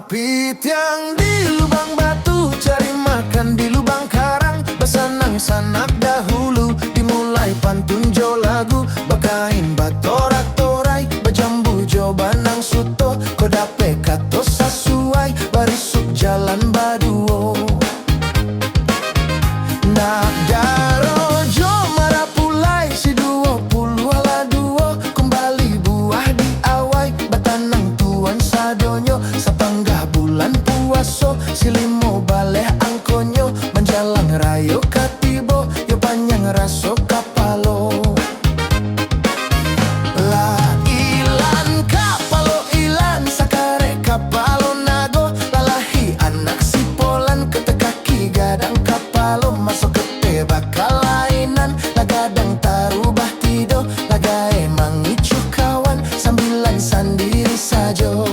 Pitiang di lubang batu, cari makan di lubang karang. Bersenang sanak dahulu, dimulai pantun jo lagu. Bakain batorak torai, bajambu jo banang suto. Kodape kato sasuai, barisuk jalan baduo. Nak daro jo marapulai, si 20 ala duo. Kembali buah di awai, batanang tuan sadonyo. Sapanggah bulan puaso, si limo baleh angkonyo. Menjalang rayo katibo, yo panjang raso kapalo. La ilan kapalo ilan, sakare kapalo nago. Lalahi anak si polan, ketekaki gadang kapalo. Masuk ke teba kalainan, lagadang tarubah tido. Lagai mangicu kawan, sambilan sandiri sajo.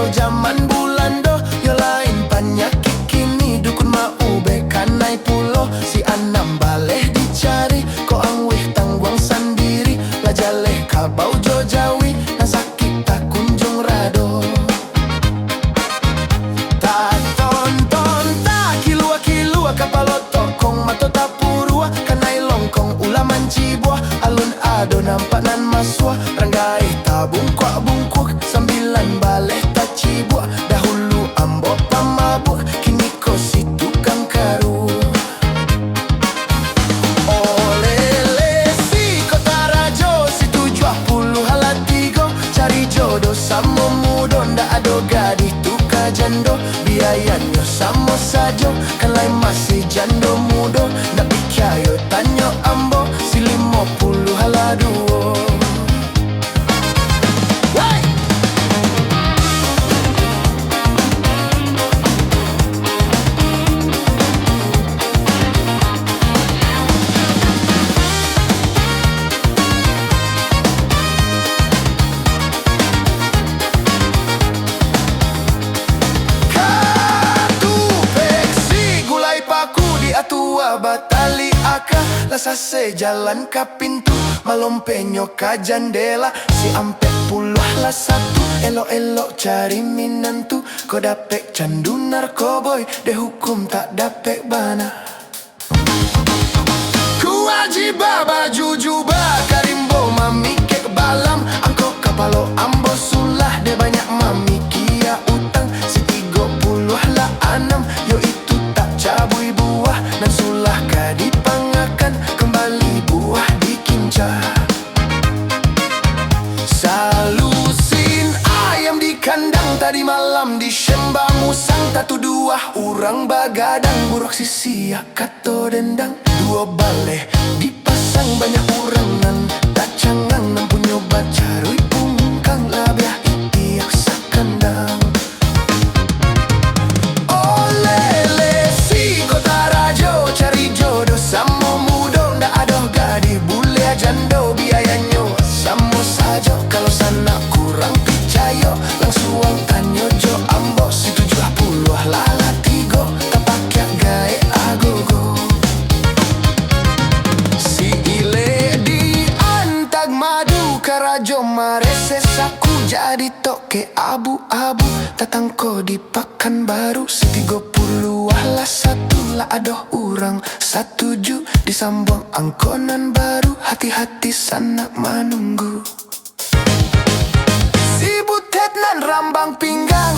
Zaman bulando, yo lain panyaki kini. Dukun mau bekanai pulo, si anam baleh dicari. Ko angwih tangguang sandiri, lajaleh kabau jo jawi. Nasakit tak kunjung rado. Tak tonton, tak kilua-kilua kapalo tokong mato tapurua. Kanai longkong ulaman cibua, alun ado nampak nan masua. Ranggai tabung kuak bungkuk, sambilan baleh cibuk. Dahulu ambo pamabuk, kini ko si tukang karu. Olele si kota rajo, si 70 ala tigo. Cari jodoh samo mudo, ndak ado gadih tuka jando. Biayanyo samo sajo, kalai masih jando mudo. Ndak pikyayo tanyo ambo, si 50 ala duo. Atua batali aka, lasase jalan ka pintu. Malompenyo ka jandela, si ampek puluh lah satu. Elo-elo cari minantu, ko dapek candu narkoboy. De hukum tak dapek bana. Kuwajiba baju juba, karimbo mami kek balam. Angko kapalo ambo sulah, de banyak mami kia utang. Si 30 lah 6, yo itu tak cabui buah. Dan sulah ka dipangakan, kembali buah dikincah. Salusin ayam di kandang, tadi malam di Shembang musang. Tatu 2 orang bagadang, buruk sisi kato dendang. 2 baleh dipasang, banyak orang nan tacangang. Nan punyo bacarui pungkang, labiah itiak sakandang. Cari jodoh samo mudo, ndak adoh gadih bule jando. Biayanyo samo sajo, kalau sana kurang picayo. Langsung tanyo jo ambo, si 70 lala tigo. Tapakya gae agogo. Si ile di antag madu, karajo marese saku. Jadi toke abu-abu, tatangko di pakan baru. Si 30 lah 1, lah adoh urang 17. Disambung angkonan baru, hati-hati sana menunggu. Si butet nan rambang pinggang,